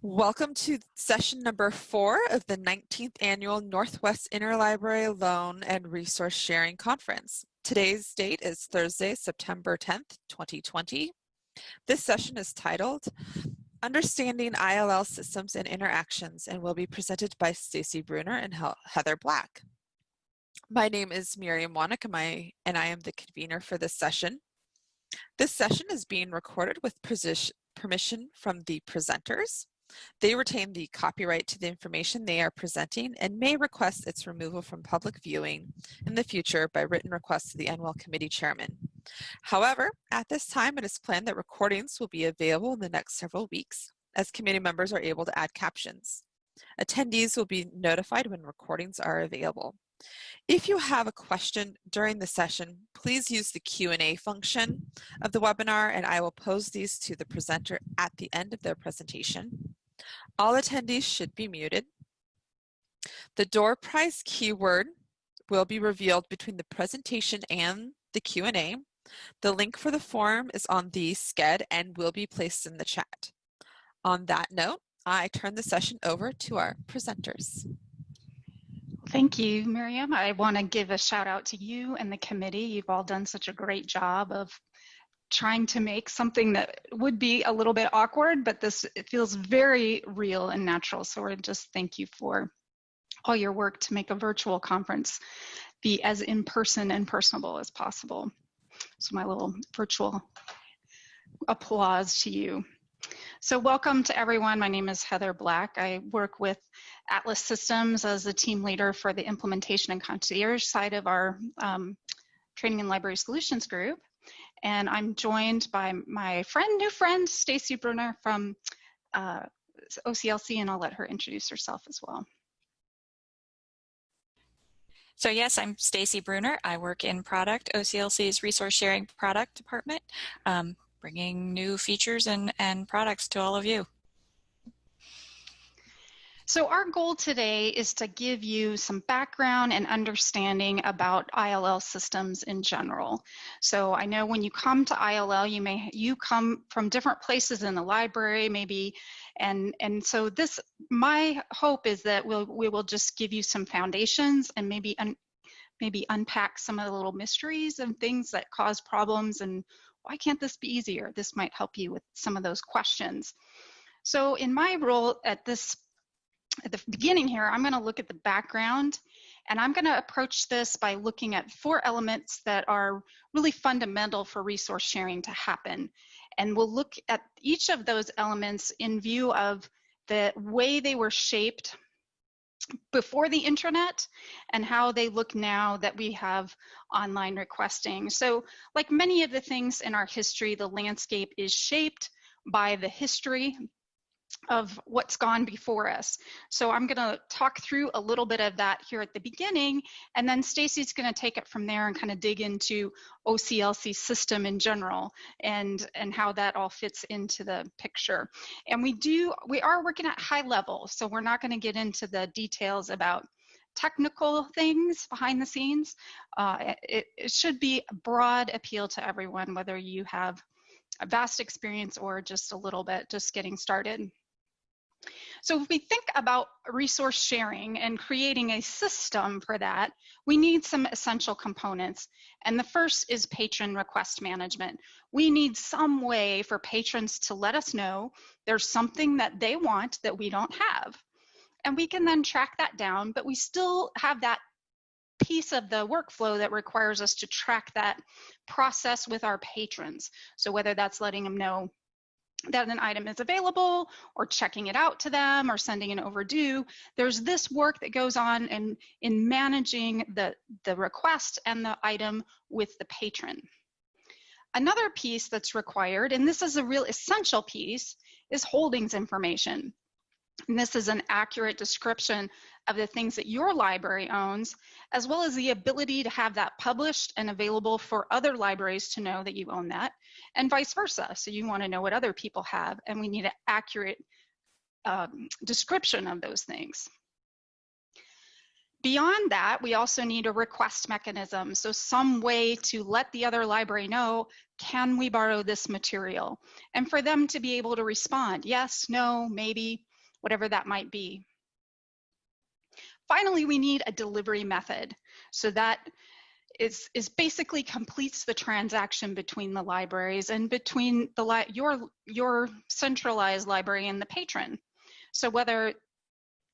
Welcome to session number 4 of the 19th Annual Northwest Interlibrary Loan and Resource Sharing Conference. Today's date is Thursday, September 10th, 2020. This session is titled Understanding ILL Systems and Interactions and will be presented by Stacy Brunner and Heather Black. My name is Miriam Wnuk and I am the convener for this session. This session is being recorded with permission from the presenters. They retain the copyright to the information they are presenting and may request its removal from public viewing in the future by written request to the annual committee chairman. However, at this time, it is planned that recordings will be available in the next several weeks as committee members are able to add captions. Attendees will be notified when recordings are available. If you have a question during the session, please use the Q&A function of the webinar and I will pose these to the presenter at the end of their presentation. All attendees should be muted. The door prize keyword will be revealed between the presentation and the Q&A. The link for the form is on the SCED and will be placed in the chat. On that note, I turn the session over to our presenters. Thank you, Miriam. I want to give a shout out to you and the committee. You've all done such a great job of trying to make something that would be a little bit awkward, but it feels very real and natural. So we're just thank you for all your work to make a virtual conference be as in-person and personable as possible. So my little virtual applause to you. So welcome to everyone. My name is Heather Black. I work with Atlas Systems as the team leader for the implementation and concierge side of our training and library solutions group. And I'm joined by my new friend, Stacy Brunner from OCLC, and I'll let her introduce herself as well. So yes, I'm Stacy Brunner. I work in product, OCLC's resource sharing product department, bringing new features and products to all of you. So our goal today is to give you some background and understanding about ILL systems in general. So I know when you come to ILL, you come from different places in the library, maybe, and so my hope is that we will just give you some foundations and maybe unpack some of the little mysteries and things that cause problems and why can't this be easier? This might help you with some of those questions. So in my role at the beginning here, I'm going to look at the background, and I'm going to approach this by looking at 4 elements that are really fundamental for resource sharing to happen. And we'll look at each of those elements in view of the way they were shaped before the internet and how they look now that we have online requesting. So like many of the things in our history, the landscape is shaped by the history of what's gone before us. So I'm going to talk through a little bit of that here at the beginning, and then Stacy's going to take it from there and kind of dig into OCLC system in general and how that all fits into the picture. And we are working at high level, so we're not going to get into the details about technical things behind the scenes. It should be a broad appeal to everyone, whether you have a vast experience or just a little bit, just getting started. So if we think about resource sharing and creating a system for that, we need some essential components. And the first is patron request management. We need some way for patrons to let us know there's something that they want that we don't have. And we can then track that down, but we still have that piece of the workflow that requires us to track that process with our patrons. So whether that's letting them know that an item is available or checking it out to them or sending an overdue, there's this work that goes on in managing the request and the item with the patron. Another piece that's required, and this is a real essential piece, is holdings information. And this is an accurate description of the things that your library owns, as well as the ability to have that published and available for other libraries to know that you own that, and vice versa. So you want to know what other people have, and we need an accurate description of those things. Beyond that, we also need a request mechanism. So some way to let the other library know, can we borrow this material? And for them to be able to respond, yes, no, maybe. whatever that might be. Finally, we need a delivery method. So that is basically completes the transaction between the libraries and between the your centralized library and the patron. So whether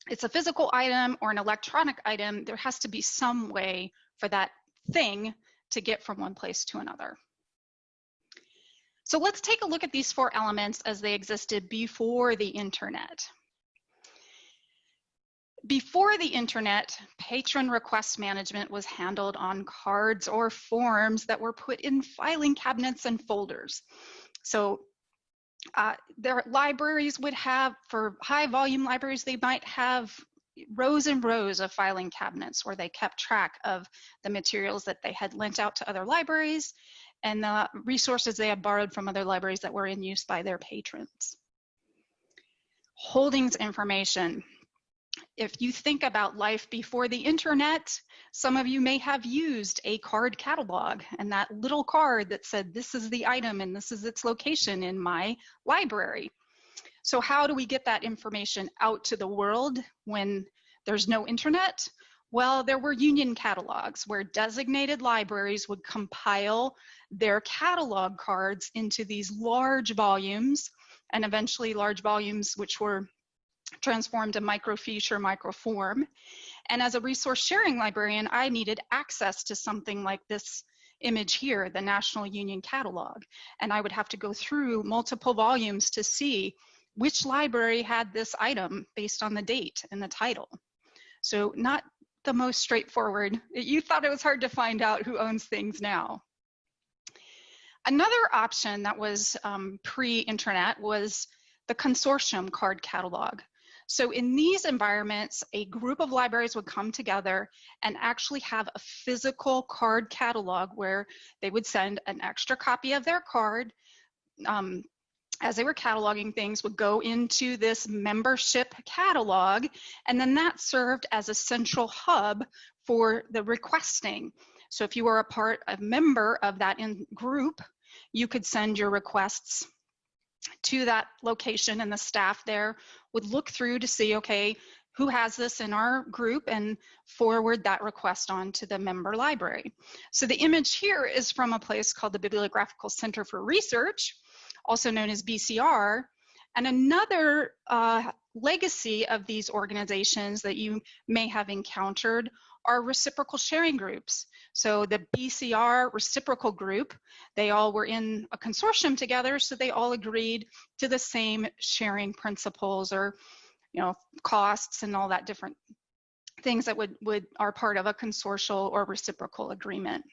it's a physical item or an electronic item, there has to be some way for that thing to get from one place to another. So let's take a look at these 4 elements as they existed before the internet. Before the internet, patron request management was handled on cards or forms that were put in filing cabinets and folders. So their libraries would have, for high volume libraries, they might have rows and rows of filing cabinets where they kept track of the materials that they had lent out to other libraries and the resources they had borrowed from other libraries that were in use by their patrons. Holdings information. If you think about life before the internet, some of you may have used a card catalog and that little card that said, this is the item and this is its location in my library. So how do we get that information out to the world when there's no internet? Well, there were union catalogs where designated libraries would compile their catalog cards into these large volumes, and eventually large volumes which were transformed to microfiche or microform. And as a resource sharing librarian, I needed access to something like this image here, the National Union Catalog. And I would have to go through multiple volumes to see which library had this item based on the date and the title. So not the most straightforward. You thought it was hard to find out who owns things now. Another option that was pre-internet was the consortium card catalog. So in these environments, a group of libraries would come together and actually have a physical card catalog where they would send an extra copy of their card as they were cataloging things, would go into this membership catalog, and then that served as a central hub for the requesting. So if you were a member of that group, you could send your requests to that location, and the staff there would look through to see, okay, who has this in our group, and forward that request on to the member library. So the image here is from a place called the Bibliographical Center for Research, also known as BCR. And another legacy of these organizations that you may have encountered are reciprocal sharing groups. So the BCR reciprocal group, they all were in a consortium together, so they all agreed to the same sharing principles, or costs and all that different things that are part of a consortial or reciprocal agreement.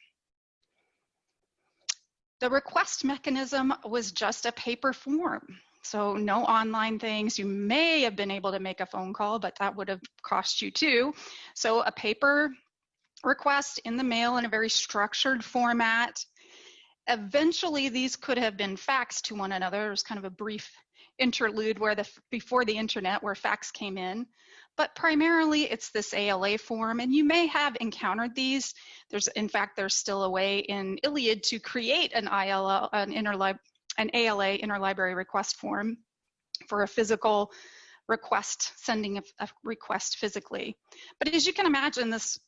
The request mechanism was just a paper form. So no online things. You may have been able to make a phone call, but that would have cost you too. So a paper request in the mail in a very structured format. Eventually, these could have been faxed to one another. There was kind of a brief interlude where before the internet where fax came in, but primarily it's this ALA form, and you may have encountered these. In fact, there's still a way in Iliad to create an ALA interlibrary request form for a physical request, sending a request physically. But as you can imagine, this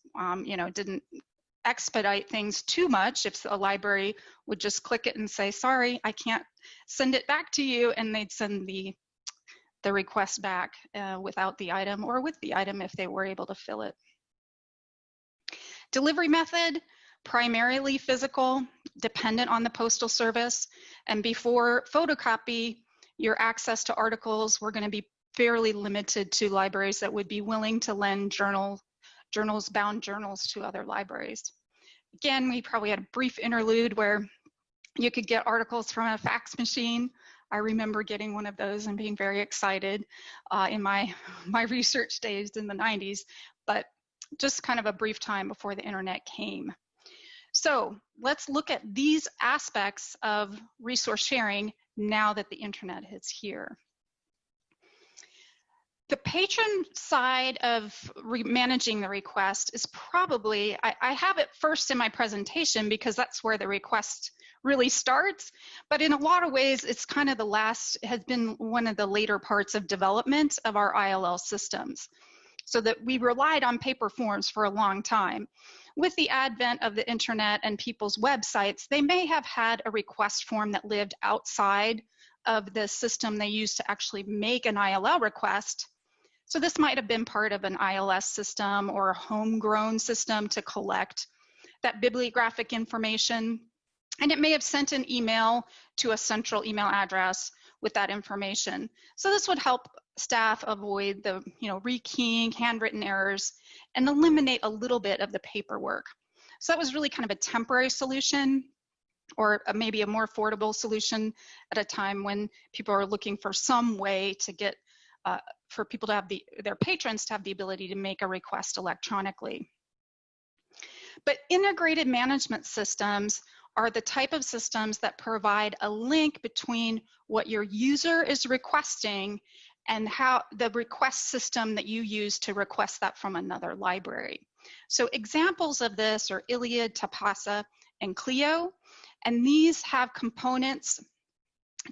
didn't expedite things too much if a library would just click it and say, sorry, I can't send it back to you, and they'd send the request back without the item, or with the item if they were able to fill it. Delivery method, primarily physical, dependent on the postal service, and before photocopy, your access to articles were going to be fairly limited to libraries that would be willing to lend bound journals to other libraries. Again, we probably had a brief interlude where you could get articles from a fax machine. I remember getting one of those and being very excited in my research days in the 90s, but just kind of a brief time before the internet came. So let's look at these aspects of resource sharing now that the internet is here. The patron side of managing the request is probably, I have it first in my presentation because that's where the request really starts, but in a lot of ways, it's kind of has been one of the later parts of development of our ILL systems. So that we relied on paper forms for a long time. With the advent of the internet and people's websites, they may have had a request form that lived outside of the system they used to actually make an ILL request. So this might have been part of an ILS system or a homegrown system to collect that bibliographic information. And it may have sent an email to a central email address with that information. So this would help staff avoid the rekeying, handwritten errors, and eliminate a little bit of the paperwork. So that was really kind of a temporary solution, or maybe a more affordable solution at a time when people are looking for some way to get, for people to have their patrons to have the ability to make a request electronically. But integrated management systems are the type of systems that provide a link between what your user is requesting and how the request system that you use to request that from another library. So examples of this are Iliad, Tapasa, and Clio, and these have components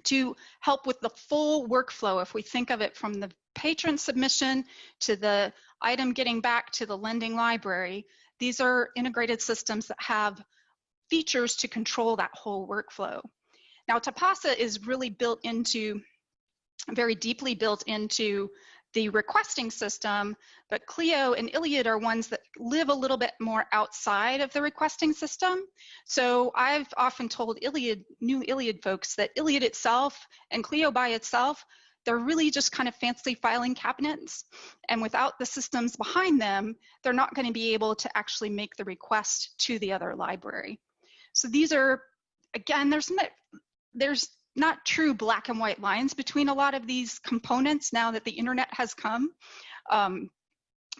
to help with the full workflow. If we think of it from the patron submission to the item getting back to the lending library, these are integrated systems that have features to control that whole workflow. Now, Tapasa is really built into, very deeply built into the requesting system, but Clio and Iliad are ones that live a little bit more outside of the requesting system. So I've often told new Iliad folks that Iliad itself and Clio by itself, they're really just kind of fancy filing cabinets. And without the systems behind them, they're not going to be able to actually make the request to the other library. So these are, again, there's not true black and white lines between a lot of these components now that the internet has come.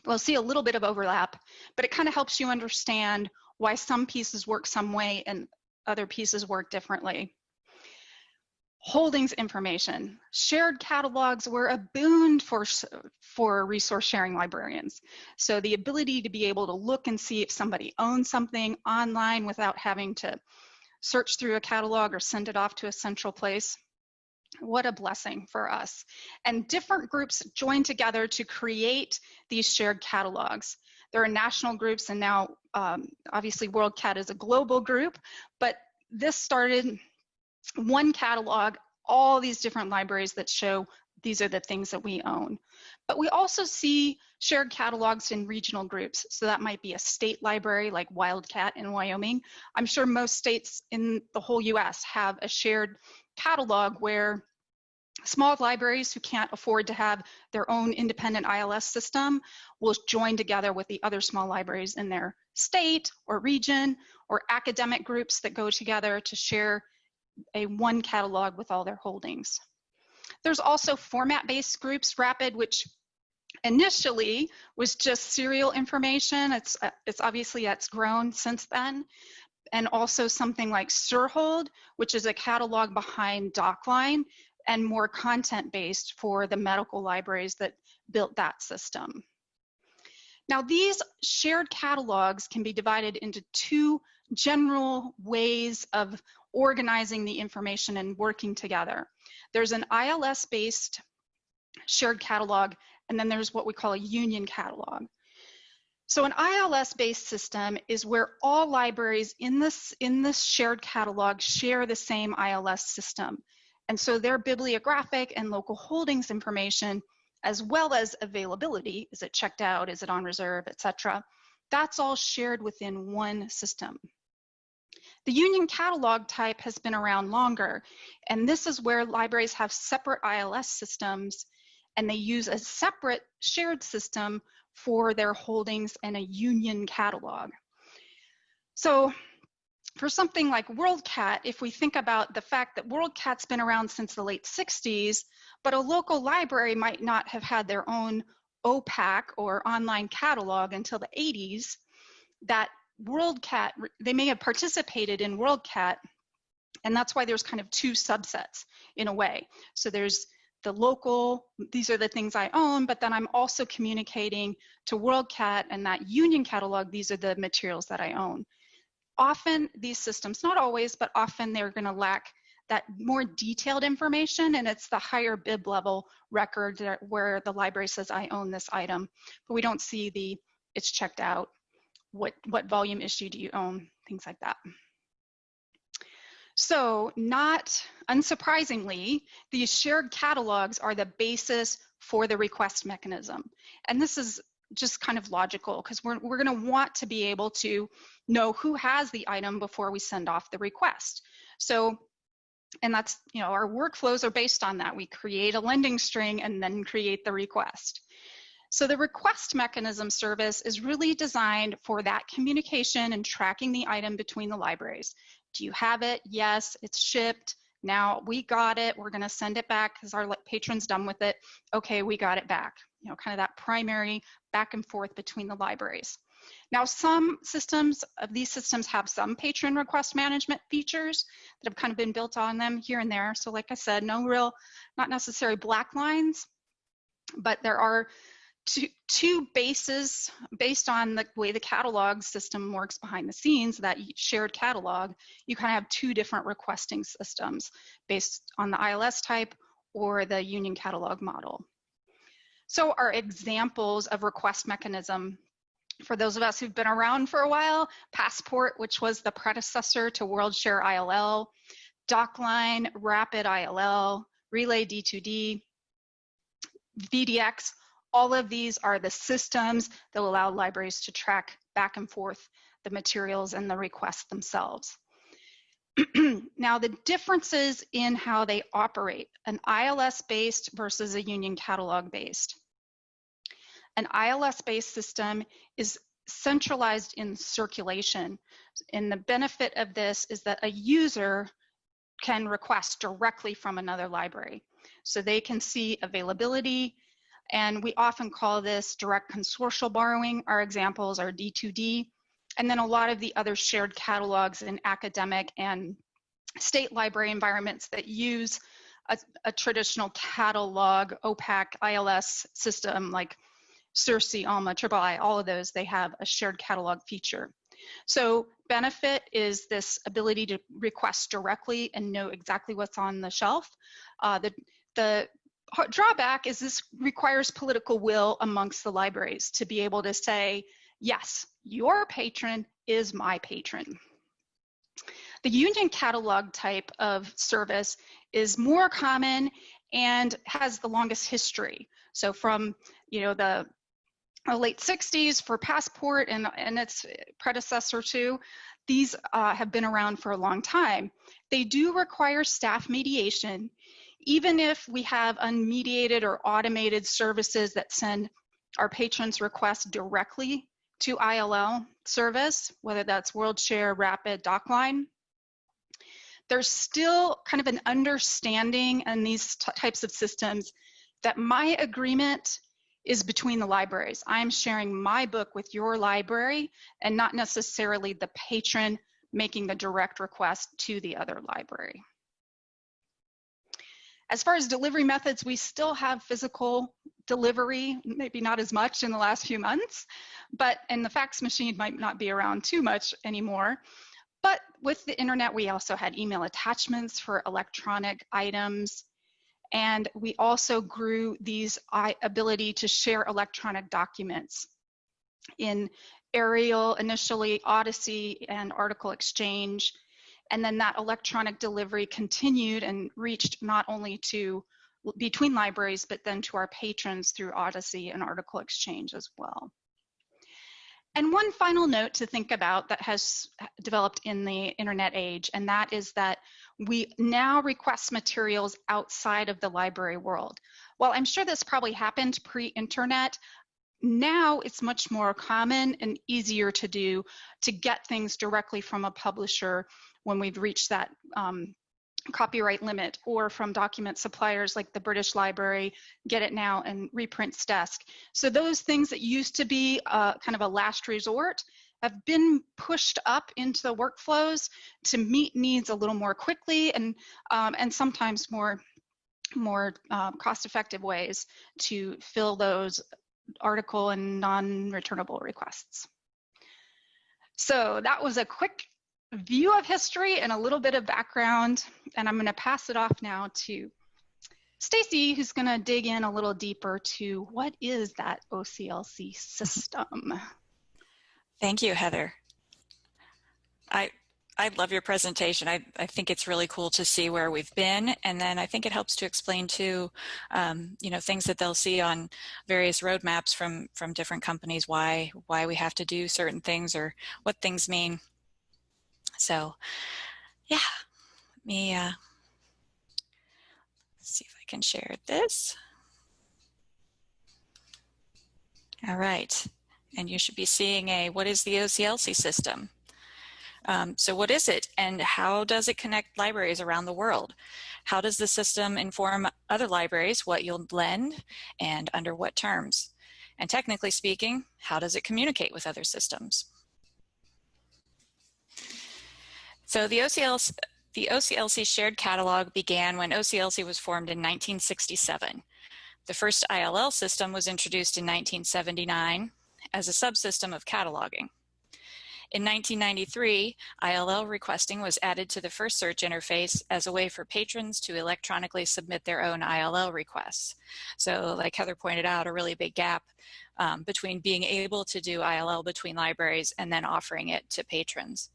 We'll see a little bit of overlap, but it kind of helps you understand why some pieces work some way and other pieces work differently. Holdings information. Shared catalogs were a boon for resource sharing librarians. So the ability to be able to look and see if somebody owns something online without having to search through a catalog or send it off to a central place. What a blessing for us. And different groups join together to create these shared catalogs. There are national groups, and now obviously WorldCat is a global group, but this started one catalog, all these different libraries that show these are the things that we own. But we also see shared catalogs in regional groups. So that might be a state library like WildCat in Wyoming. I'm sure most states in the whole US have a shared catalog where small libraries who can't afford to have their own independent ILS system will join together with the other small libraries in their state or region, or academic groups that go together to share one catalog with all their holdings. There's also format-based groups, Rapid, which initially was just serial information. It's obviously that's grown since then. And also something like Surhold, which is a catalog behind DocLine and more content-based for the medical libraries that built that system. Now, these shared catalogs can be divided into two general ways of organizing the information and working together. There's an ILS-based shared catalog, and then there's what we call a union catalog. So an ILS-based system is where all libraries in this shared catalog share the same ILS system. And so their bibliographic and local holdings information, as well as availability, is it checked out, is it on reserve, etc., that's all shared within one system. The union catalog type has been around longer, and this is where libraries have separate ILS systems, and they use a separate shared system for their holdings and a union catalog. So for something like WorldCat, if we think about the fact that WorldCat's been around since the late 60s, but a local library might not have had their own OPAC or online catalog until the 80s, that WorldCat, they may have participated in WorldCat, and that's why there's kind of two subsets in a way. So there's the local, these are the things I own, but then I'm also communicating to WorldCat and that union catalog, these are the materials that I own. often these systems, not always, but often they're going to lack that more detailed information, and it's the higher bib level record where the library says, I own this item, but we don't see the, it's checked out, what volume issue do you own, things like that. So not unsurprisingly, these shared catalogs are the basis for the request mechanism. And this is just kind of logical because we're going to want to be able to know who has the item before we send off the request. So, and that's, you know, our workflows are based on that. We create a lending string and then create the request. So the request mechanism service is really designed for that communication and tracking the item between the libraries. Do you have it? Yes, it's shipped. Now we got it. We're going to send it back because our patron's done with it. Okay, we got it back. You know, kind of that primary back and forth between the libraries. Now, some systems of these systems have some patron request management features that have kind of been built on them here and there. So like I said, no real, not necessarily black lines, but there are two bases based on the way the catalog system works behind the scenes, that shared catalog. You kind of have two different requesting systems based on the ILS type or the union catalog model. So our examples of request mechanism, for those of us who've been around for a while, Passport, which was the predecessor to WorldShare ILL, DocLine, Rapid ILL, Relay D2D, VDX, all of these are the systems that will allow libraries to track back and forth the materials and the requests themselves. Now, the differences in how they operate, an ILS-based versus a union catalog-based. An ILS-based system is centralized in circulation, and the benefit of this is that a user can request directly from another library. So they can see availability, and we often call this direct consortial borrowing. Our examples are D2D, and then a lot of the other shared catalogs in academic and state library environments that use a traditional catalog, OPAC, ILS system like CIRCE, ALMA, III, all of those, they have a shared catalog feature. So benefit is this ability to request directly and know exactly what's on the shelf. The drawback is this requires political will amongst the libraries to be able to say, yes, your patron is my patron. The union catalog type of service is more common and has the longest history. So from, you know, the late 60s for Passport and its predecessor too, these have been around for a long time. They do require staff mediation, even if we have unmediated or automated services that send our patrons' requests directly to ILL service, whether that's WorldShare, Rapid, DocLine. There's still kind of an understanding in these types of systems that my agreement is between the libraries. I'm sharing my book with your library and not necessarily the patron making the direct request to the other library. As far as delivery methods, we still have physical delivery, maybe not as much in the last few months, and the fax machine might not be around too much anymore. But with the internet, we also had email attachments for electronic items. And we also grew these ability to share electronic documents in Arial, initially Odyssey and Article Exchange. And then that electronic delivery continued and reached not only to between libraries, but then to our patrons through Odyssey and Article Exchange as well. And one final note to think about that has developed in the internet age, and that is that we now request materials outside of the library world. While I'm sure this probably happened pre-internet, now it's much more common and easier to do to get things directly from a publisher when we've reached that copyright limit, or from document suppliers like the British Library, Get It Now, and Reprints Desk. So those things that used to be kind of a last resort have been pushed up into the workflows to meet needs a little more quickly and sometimes more cost-effective ways to fill those article and non-returnable requests. So that was a quick view of history and a little bit of background, and I'm going to pass it off now to Stacy, who's going to dig in a little deeper to what is that OCLC system. Thank you, Heather. I love your presentation. I think it's really cool to see where we've been, and then I think it helps to explain too, things that they'll see on various roadmaps from different companies, why we have to do certain things or what things mean. So, yeah, let me see if I can share this. All right, and you should be seeing what is the OCLC system? So what is it, and how does it connect libraries around the world? How does the system inform other libraries what you'll lend and under what terms? And technically speaking, how does it communicate with other systems? So the OCLC shared catalog began when OCLC was formed in 1967. The first ILL system was introduced in 1979 as a subsystem of cataloging. In 1993, ILL requesting was added to the first search interface as a way for patrons to electronically submit their own ILL requests. So like Heather pointed out, a really big gap between being able to do ILL between libraries and then offering it to patrons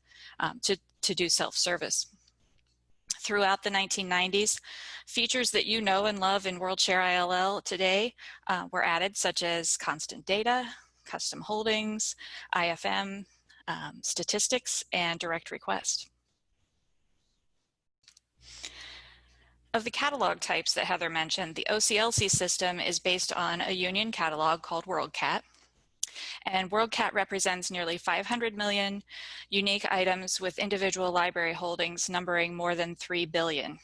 to do self-service. Throughout the 1990s, features that you know and love in WorldShare ILL today were added, such as constant data, custom holdings, IFM, statistics, and direct request. Of the catalog types that Heather mentioned, the OCLC system is based on a union catalog called WorldCat. And WorldCat represents nearly 500 million unique items with individual library holdings numbering more than 3 billion.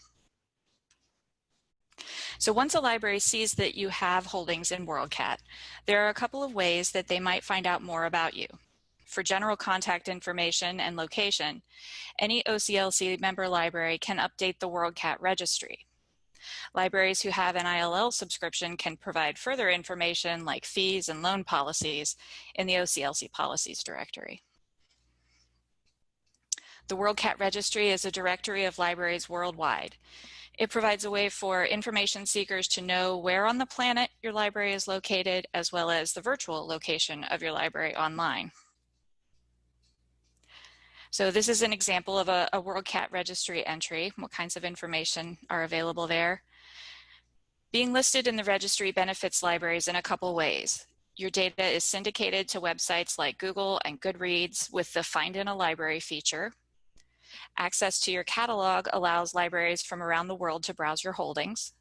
So once a library sees that you have holdings in WorldCat, there are a couple of ways that they might find out more about you. For general contact information and location, any OCLC member library can update the WorldCat Registry. Libraries who have an ILL subscription can provide further information like fees and loan policies in the OCLC Policies Directory. The WorldCat Registry is a directory of libraries worldwide. It provides a way for information seekers to know where on the planet your library is located, as well as the virtual location of your library online. So this is an example of a WorldCat registry entry. What kinds of information are available there? Being listed in the registry benefits libraries in a couple ways. Your data is syndicated to websites like Google and Goodreads with the Find in a Library feature. Access to your catalog allows libraries from around the world to browse your holdings.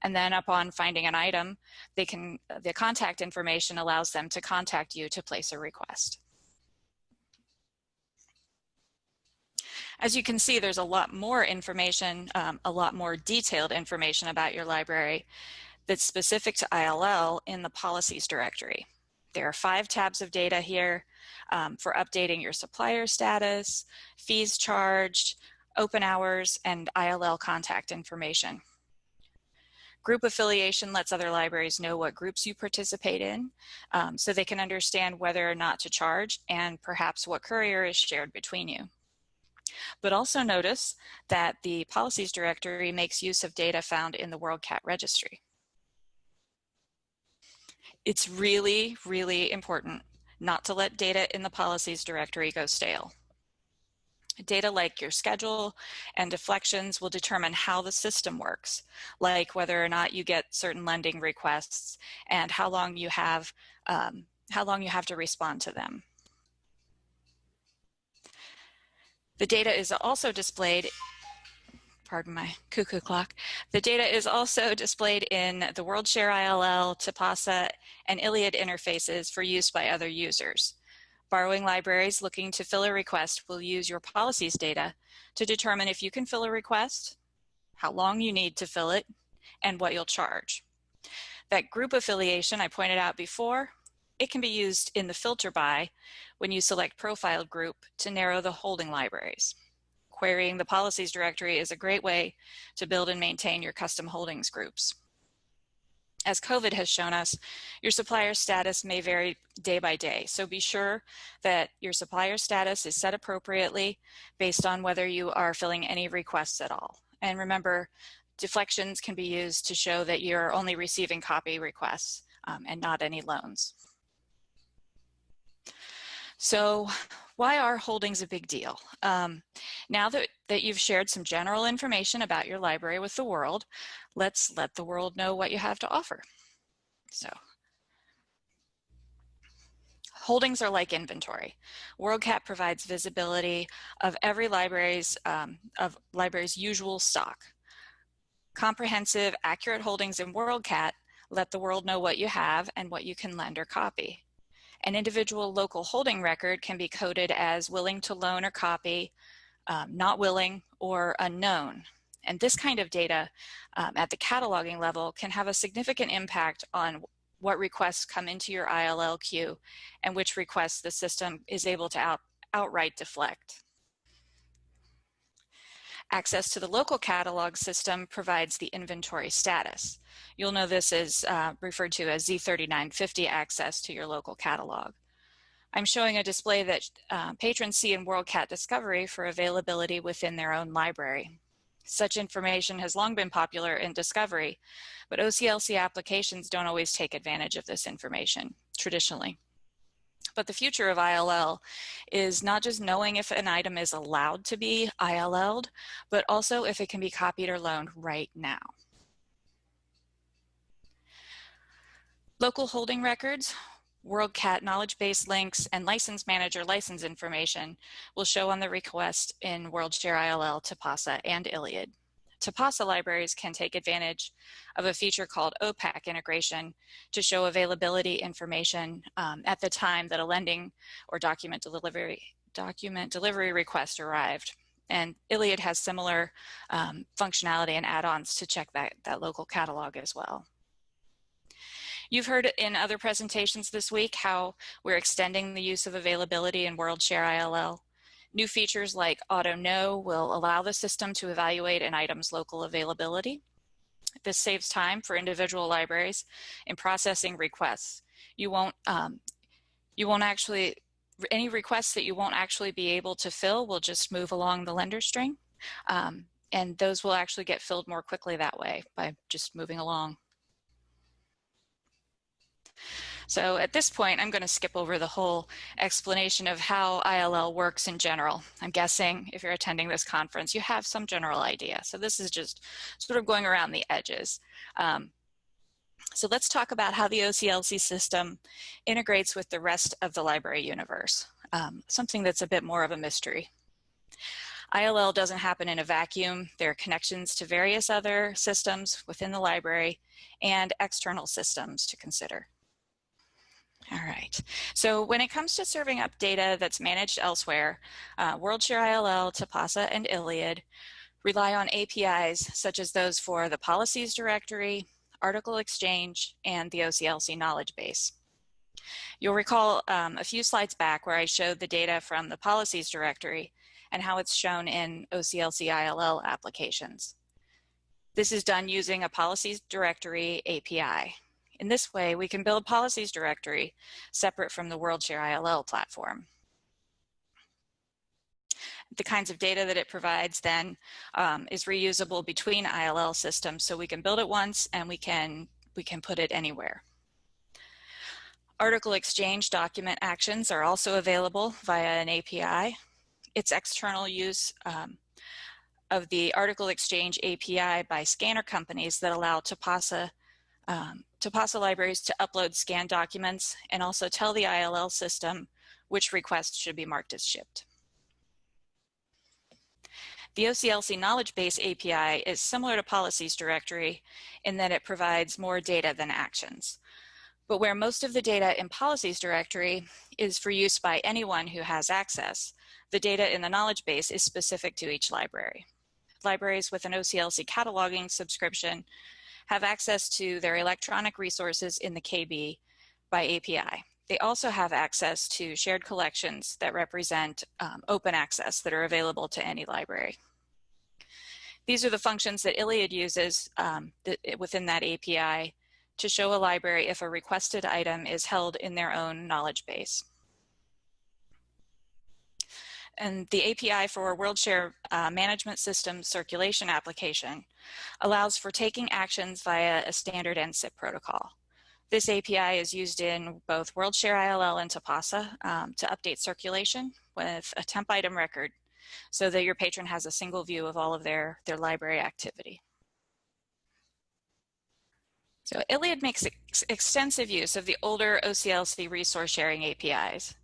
And then upon finding an item, the contact information allows them to contact you to place a request. As you can see, there's a lot more information, a lot more detailed information about your library that's specific to ILL in the Policies Directory. There are 5 tabs of data here for updating your supplier status, fees charged, open hours, and ILL contact information. Group affiliation lets other libraries know what groups you participate in, so they can understand whether or not to charge and perhaps what courier is shared between you. But also notice that the Policies Directory makes use of data found in the WorldCat Registry. It's really, really important not to let data in the Policies Directory go stale. Data like your schedule and deflections will determine how the system works, like whether or not you get certain lending requests and how long you have to respond to them. The data is also displayed, pardon my cuckoo clock, the data is also displayed in the WorldShare ILL, Tipasa, and Iliad interfaces for use by other users. Borrowing libraries looking to fill a request will use your policies data to determine if you can fill a request, how long you need to fill it, and what you'll charge. That group affiliation I pointed out before, it can be used in the filter by when you select profiled group to narrow the holding libraries. Querying the Policies Directory is a great way to build and maintain your custom holdings groups. As COVID has shown us, your supplier status may vary day by day, so be sure that your supplier status is set appropriately based on whether you are filling any requests at all. And remember, deflections can be used to show that you're only receiving copy requests and not any loans. So why are holdings a big deal? Now that you've shared some general information about your library with the world, let's let the world know what you have to offer. So, holdings are like inventory. WorldCat provides visibility of every library's usual stock. Comprehensive, accurate holdings in WorldCat let the world know what you have and what you can lend or copy. An individual local holding record can be coded as willing to loan or copy, not willing, or unknown. And this kind of data at the cataloging level can have a significant impact on what requests come into your ILL queue and which requests the system is able to outright deflect. Access to the local catalog system provides the inventory status. You'll know this is referred to as Z3950 access to your local catalog. I'm showing a display that patrons see in WorldCat Discovery for availability within their own library. Such information has long been popular in Discovery, but OCLC applications don't always take advantage of this information traditionally. But the future of ILL is not just knowing if an item is allowed to be ILL'd, but also if it can be copied or loaned right now. Local holding records, WorldCat knowledge base links, and license manager license information will show on the request in WorldShare ILL, TPASA, and ILLiad. TPASA libraries can take advantage of a feature called OPAC integration to show availability information at the time that a lending or document delivery request arrived. And ILLiad has similar functionality and add-ons to check that local catalog as well. You've heard in other presentations this week how we're extending the use of availability in WorldShare ILL. New features like Auto Know will allow the system to evaluate an item's local availability. This saves time for individual libraries in processing requests. Any requests that you won't actually be able to fill will just move along the lender string, and those will actually get filled more quickly that way by just moving along. So at this point, I'm going to skip over the whole explanation of how ILL works in general. I'm guessing if you're attending this conference, you have some general idea. So this is just sort of going around the edges. So let's talk about how the OCLC system integrates with the rest of the library universe, something that's a bit more of a mystery. ILL doesn't happen in a vacuum. There are connections to various other systems within the library and external systems to consider. All right, so when it comes to serving up data that's managed elsewhere, WorldShare ILL, TPASA, and ILLiad rely on APIs such as those for the Policies Directory, Article Exchange, and the OCLC Knowledge Base. You'll recall a few slides back where I showed the data from the Policies Directory and how it's shown in OCLC ILL applications. This is done using a Policies Directory API. In this way, we can build Policies Directory separate from the WorldShare ILL platform. The kinds of data that it provides then is reusable between ILL systems, so we can build it once and we can put it anywhere. Article Exchange document actions are also available via an API. It's external use of the Article Exchange API by scanner companies that allow TPASA libraries to upload scanned documents and also tell the ILL system which requests should be marked as shipped. The OCLC Knowledge Base API is similar to Policies Directory in that it provides more data than actions. But where most of the data in Policies Directory is for use by anyone who has access, the data in the knowledge base is specific to each library. Libraries with an OCLC cataloging subscription have access to their electronic resources in the KB by API. They also have access to shared collections that represent open access that are available to any library. These are the functions that ILLiad uses within that API to show a library if a requested item is held in their own knowledge base. And the API for WorldShare Management System Circulation application allows for taking actions via a standard NSIP protocol. This API is used in both WorldShare ILL and TPASA to update circulation with a temp item record so that your patron has a single view of all of their library activity. So ILLiad makes extensive use of the older OCLC resource sharing APIs.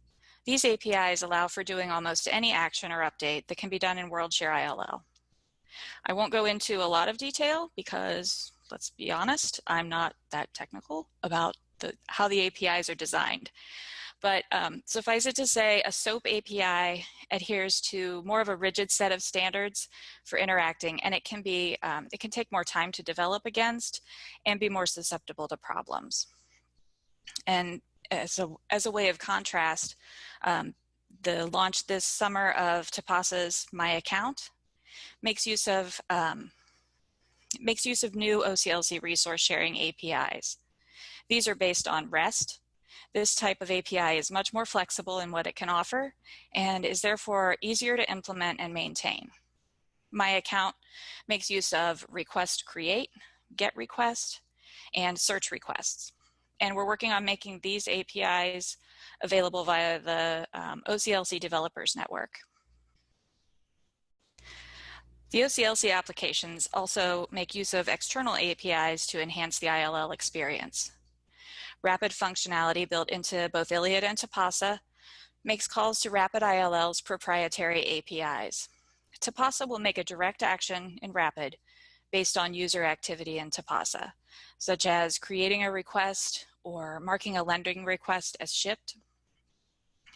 These APIs allow for doing almost any action or update that can be done in WorldShare ILL. I won't go into a lot of detail because, let's be honest, I'm not that technical about how the APIs are designed. But suffice it to say, a SOAP API adheres to more of a rigid set of standards for interacting, and it can take more time to develop against and be more susceptible to problems. And as a way of contrast, the launch this summer of TPASA's My Account makes use of new OCLC resource sharing APIs. These are based on REST. This type of API is much more flexible in what it can offer and is therefore easier to implement and maintain. My Account makes use of request create, get request, and search requests. And we're working on making these APIs available via the OCLC Developers Network. The OCLC applications also make use of external APIs to enhance the ILL experience. Rapid functionality built into both ILLiad and TPASA makes calls to Rapid ILL's proprietary APIs. TPASA will make a direct action in Rapid based on user activity in TPASA, such as creating a request or marking a lending request as shipped.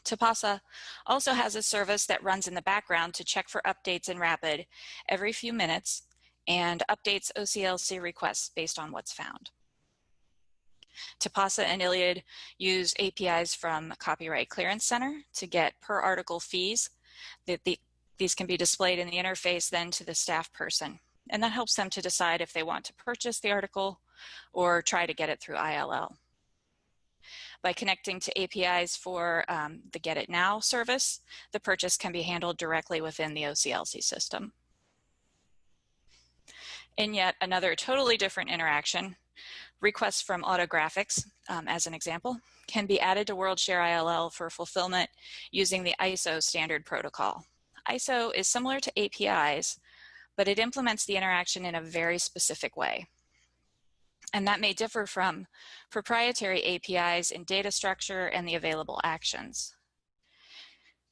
TPASA also has a service that runs in the background to check for updates in Rapid every few minutes and updates OCLC requests based on what's found. TPASA and ILLiad use APIs from Copyright Clearance Center to get per article fees. These can be displayed in the interface then to the staff person, and that helps them to decide if they want to purchase the article or try to get it through ILL. By connecting to APIs for the Get It Now service, the purchase can be handled directly within the OCLC system. In yet another totally different interaction, requests from Autographics, as an example, can be added to WorldShare ILL for fulfillment using the ISO standard protocol. ISO is similar to APIs, but it implements the interaction in a very specific way. And that may differ from proprietary APIs in data structure and the available actions.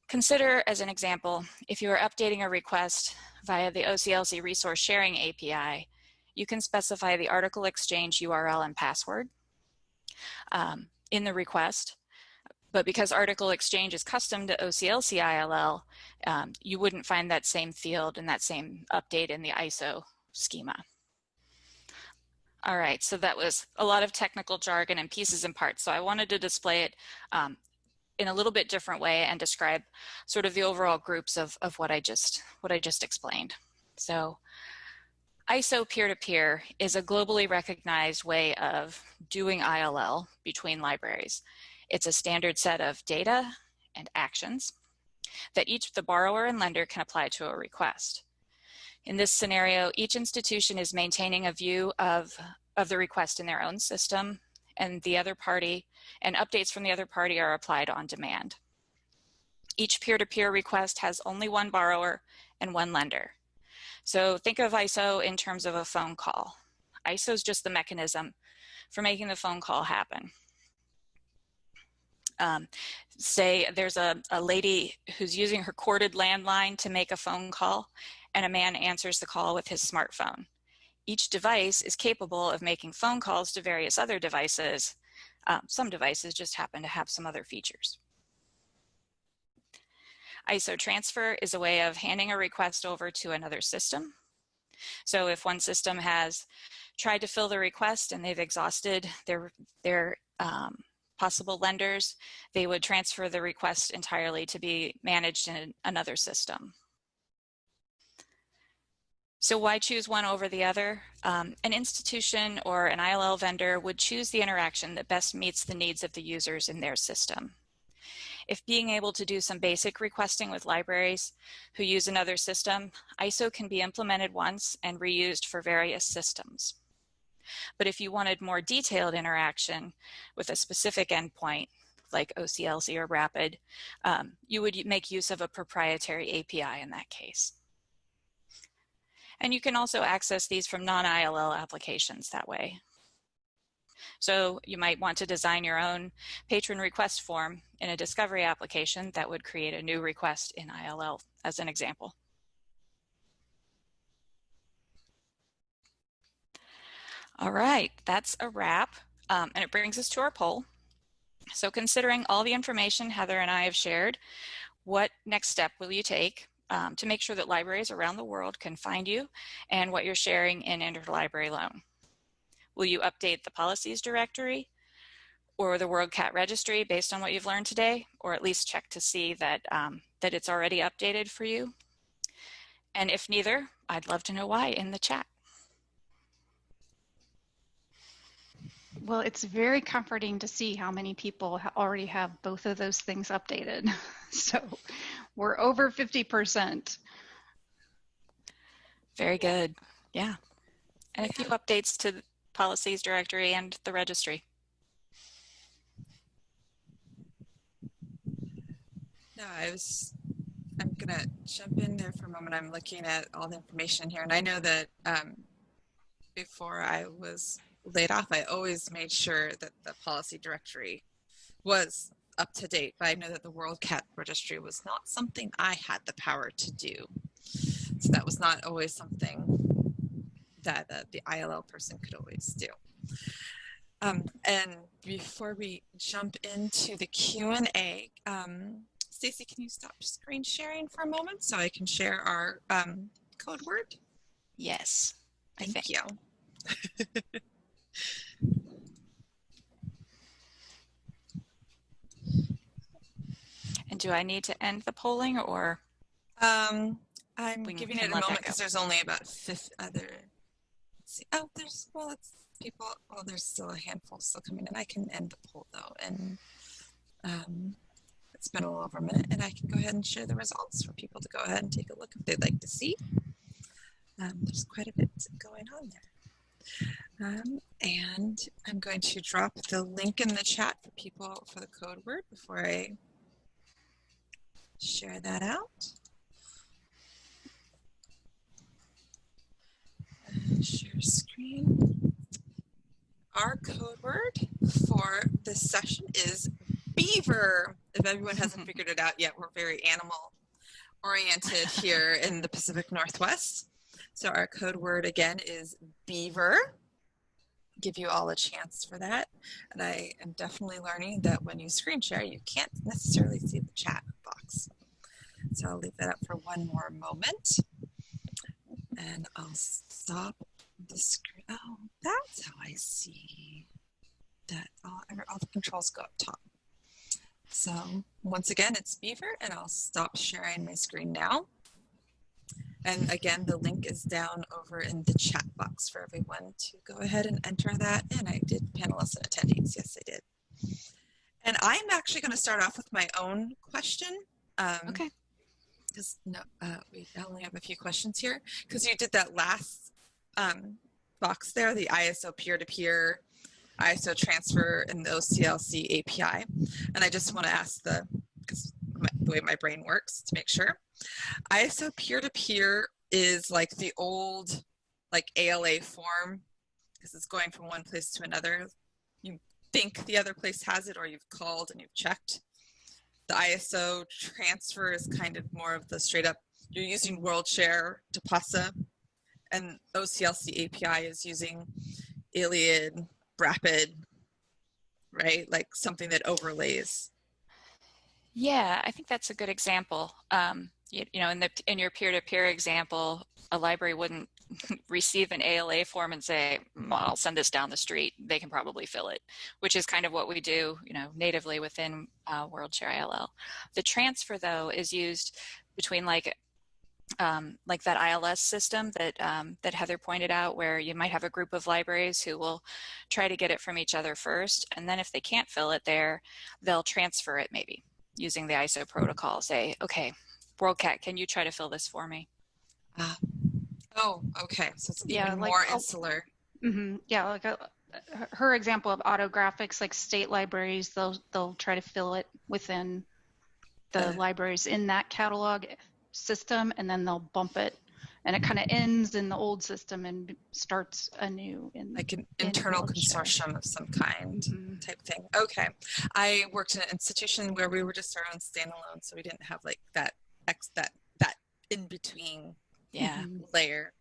Consider, as an example, if you are updating a request via the OCLC Resource Sharing API, you can specify the article exchange URL and password in the request, but because article exchange is custom to OCLC ILL, you wouldn't find that same field and that same update in the ISO schema. All right, so that was a lot of technical jargon and pieces and parts. So I wanted to display it in a little bit different way and describe sort of the overall groups of what I just explained. So ISO peer-to-peer is a globally recognized way of doing ILL between libraries. It's a standard set of data and actions that each the borrower and lender can apply to a request. In this scenario, each institution is maintaining a view of the request in their own system, and the other party, and updates from the other party are applied on demand. Each peer-to-peer request has only one borrower and one lender. So think of ISO in terms of a phone call. ISO is just the mechanism for making the phone call happen. Say there's a lady who's using her corded landline to make a phone call, and a man answers the call with his smartphone. Each device is capable of making phone calls to various other devices. Some devices just happen to have some other features. ISO transfer is a way of handing a request over to another system. So if one system has tried to fill the request and they've exhausted their possible lenders, they would transfer the request entirely to be managed in another system. So why choose one over the other? An institution or an ILL vendor would choose the interaction that best meets the needs of the users in their system. If being able to do some basic requesting with libraries who use another system, ISO can be implemented once and reused for various systems. But if you wanted more detailed interaction with a specific endpoint, like OCLC or Rapid, you would make use of a proprietary API in that case. And you can also access these from non-ILL applications that way. So you might want to design your own patron request form in a discovery application that would create a new request in ILL, as an example. All right, that's a wrap, and it brings us to our poll. So considering all the information Heather and I have shared, what next step will you take to make sure that libraries around the world can find you and what you're sharing in Interlibrary Loan? Will you update the Policies Directory or the WorldCat Registry based on what you've learned today, or at least check to see that, that it's already updated for you? And if neither, I'd love to know why in the chat. Well, it's very comforting to see how many people already have both of those things updated. So we're over 50%. Very good. Yeah. And a few updates to the Policies Directory and the registry. No, I'm gonna jump in there for a moment. I'm looking at all the information here, and I know that before I was laid off, I always made sure that the policy directory was up to date, but I know that the WorldCat Registry was not something I had the power to do. So that was not always something that the ILL person could always do. And before we jump into the Q&A, Stacy, can you stop screen sharing for a moment so I can share our code word? Yes. Thank you. And do I need to end the polling, or? I'm giving it a moment because there's only about 50 other. Let's see. Oh, there's, well, it's people. Well, there's still a handful still coming in. I can end the poll though, and it's been a little over a minute, and I can go ahead and share the results for people to go ahead and take a look if they'd like to see. There's quite a bit going on there. And I'm going to drop the link in the chat for people for the code word before I share that out. Share screen. Our code word for this session is beaver. If everyone hasn't figured it out yet, we're very animal oriented here in the Pacific Northwest. So our code word again is beaver. Give you all a chance for that. And I am definitely learning that when you screen share, you can't necessarily see the chat box. So I'll leave that up for one more moment. And I'll stop the screen. Oh, that's how I see that. All the controls go up top. So once again, it's beaver, and I'll stop sharing my screen now. And again, the link is down over in the chat box for everyone to go ahead and enter that. And I did panelists and attendees. Yes, I did. And I'm actually going to start off with my own question. Okay. Because we only have a few questions here. Because you did that last box there, the ISO peer-to-peer, ISO transfer, and the OCLC API. And I just want to ask the way my brain works to make sure. ISO peer-to-peer is like the old ALA form, because it's going from one place to another. You think the other place has it, or you've called and you've checked. The ISO transfer is kind of more of the straight up, you're using WorldShare to PASA, and OCLC API is using Iliad, Rapid, right? Like something that overlays. Yeah, I think that's a good example. You know, in your peer-to-peer example, a library wouldn't receive an ALA form and say, well, I'll send this down the street. They can probably fill it, which is kind of what we do, you know, natively within WorldShare ILL. The transfer, though, is used between like like that ILS system that that Heather pointed out, where you might have a group of libraries who will try to get it from each other first, and then if they can't fill it there, they'll transfer it maybe using the ISO protocol. Say, okay, WorldCat, can you try to fill this for me? Oh, okay. So it's Yeah, even like, more insular. Yeah, like her example of autographics, like state libraries, they'll try to fill it within the libraries in that catalog system, and then they'll bump it, and it kind of ends in the old system and starts anew in Like an internal consortium of some kind type thing. Okay. I worked in an institution where we were just our own standalone, so we didn't have like that in between layer.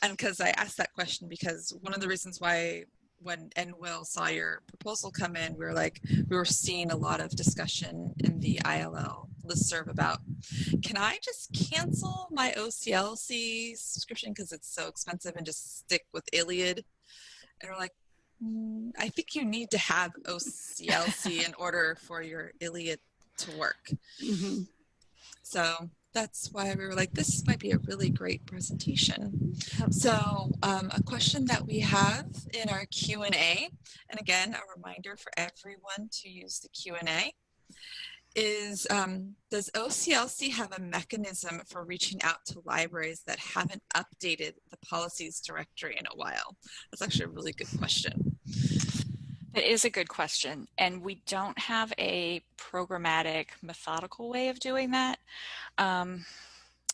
And because I asked that question because one of the reasons why when Will saw your proposal come in, we were seeing a lot of discussion in the ILL listserv about, can I just cancel my OCLC subscription because it's so expensive and just stick with Iliad? And we're like, I think you need to have OCLC in order for your Iliad to work. So that's why we were like, this might be a really great presentation. So a question that we have in our Q&A, and again, a reminder for everyone to use the Q&A, is does OCLC have a mechanism for reaching out to libraries that haven't updated the policies directory in a while? That's actually a really good question. It is a good question, and we don't have a programmatic, methodical way of doing that.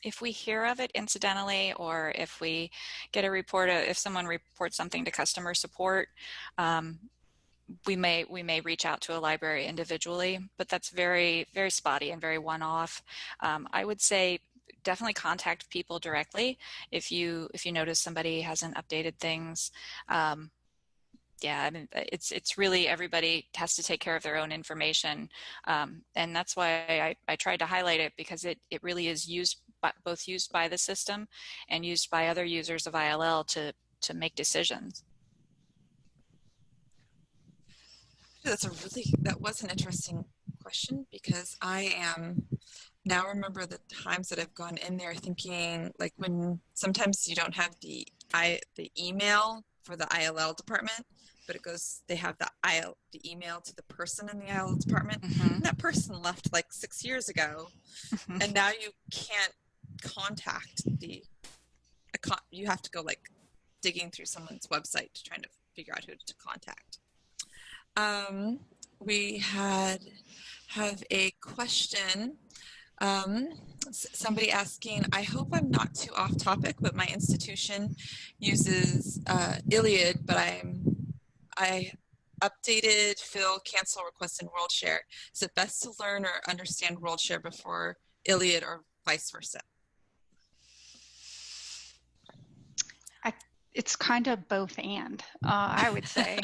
If we hear of it incidentally, or if we get a report, if someone reports something to customer support, we may reach out to a library individually, but that's very, very spotty and very one-off. I would say definitely contact people directly if you notice somebody hasn't updated things. Yeah, I mean, it's really, everybody has to take care of their own information, and that's why I tried to highlight it, because it really is both used by the system and used by other users of ILL to make decisions. That was an interesting question, because I am now remember the times that I've gone in there thinking, like, when sometimes you don't have the email for the ILL department, but they have the email to the person in the ILL department, and that person left like 6 years ago, and now you can't contact you have to go like digging through someone's website to try to figure out who to contact. We have a question. Somebody asking, I hope I'm not too off topic, but my institution uses Iliad, but I updated fill cancel request in WorldShare. Is it best to learn or understand WorldShare before Iliad, or vice versa? It's kind of both and, I would say.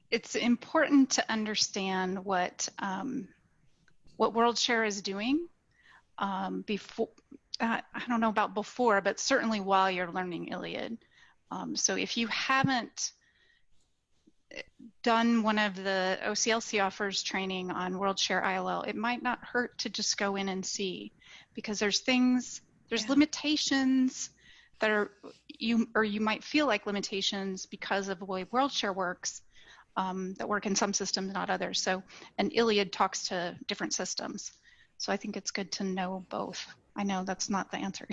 It's important to understand what WorldShare is doing before. I don't know about before, but certainly while you're learning Iliad. So if you haven't done one of the OCLC offers training on WorldShare ILL, it might not hurt to just go in and see, because there's limitations that you might feel like limitations because of the way WorldShare works, that work in some systems, not others. So, and Iliad talks to different systems. So I think it's good to know both. I know that's not the answer.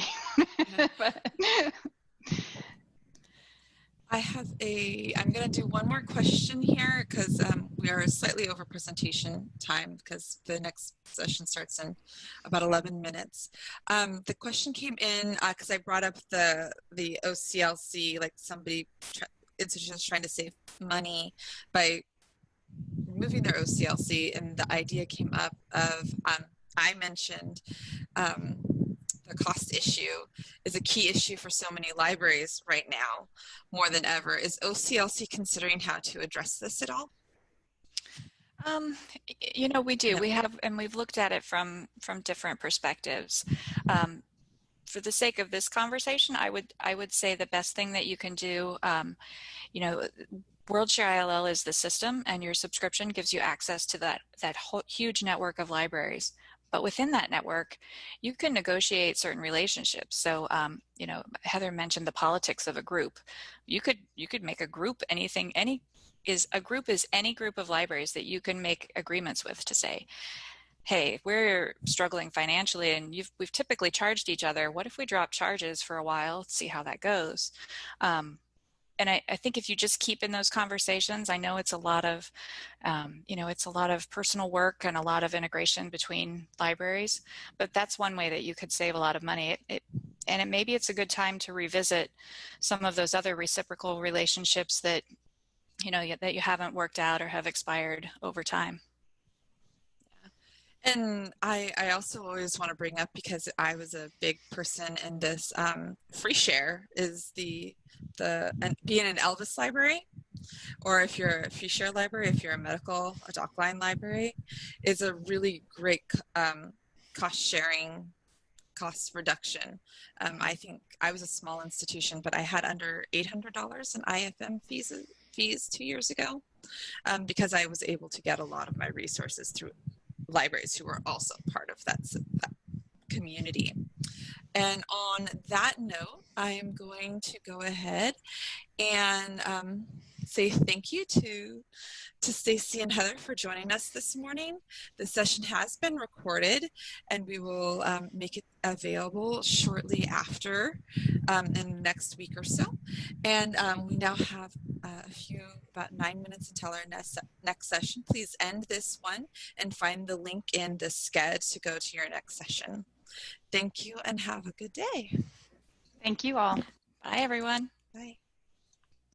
But I'm going to do one more question here, because we are slightly over presentation time, because the next session starts in about 11 minutes. The question came in because I brought up the OCLC, like institutions trying to save money by removing their OCLC, and the idea came up of, I mentioned the cost issue is a key issue for so many libraries right now, more than ever. Is OCLC considering how to address this at all? We do. We have, and we've looked at it from different perspectives. For the sake of this conversation, I would say the best thing that you can do, WorldShare ILL is the system, and your subscription gives you access to that huge network of libraries. But within that network, you can negotiate certain relationships. So, you know, Heather mentioned the politics of a group. You could make a group a group is any group of libraries that you can make agreements with to say, hey, if we're struggling financially and we've typically charged each other, what if we drop charges for a while, see how that goes? And I think if you just keep in those conversations, I know it's a lot of, you know, it's a lot of personal work and a lot of integration between libraries, but that's one way that you could save a lot of money. Maybe it's a good time to revisit some of those other reciprocal relationships that, you know, that you haven't worked out or have expired over time. And I also always want to bring up, because I was a big person in this, free share is being an Elvis library, or if you're a free share library, if you're a DocLine library, is a really great cost reduction. I think I was a small institution, but I had under $800 in IFM fees 2 years ago, because I was able to get a lot of my resources through libraries who were also part of that community. And on that note, I am going to go ahead and say thank you to Stacy and Heather for joining us this morning. The session has been recorded, and we will make it available shortly after in the next week or so. And we now have about 9 minutes until our next session. Please end this one and find the link in the sched to go to your next session. Thank you and have a good day. Thank you all. Bye, everyone. Bye.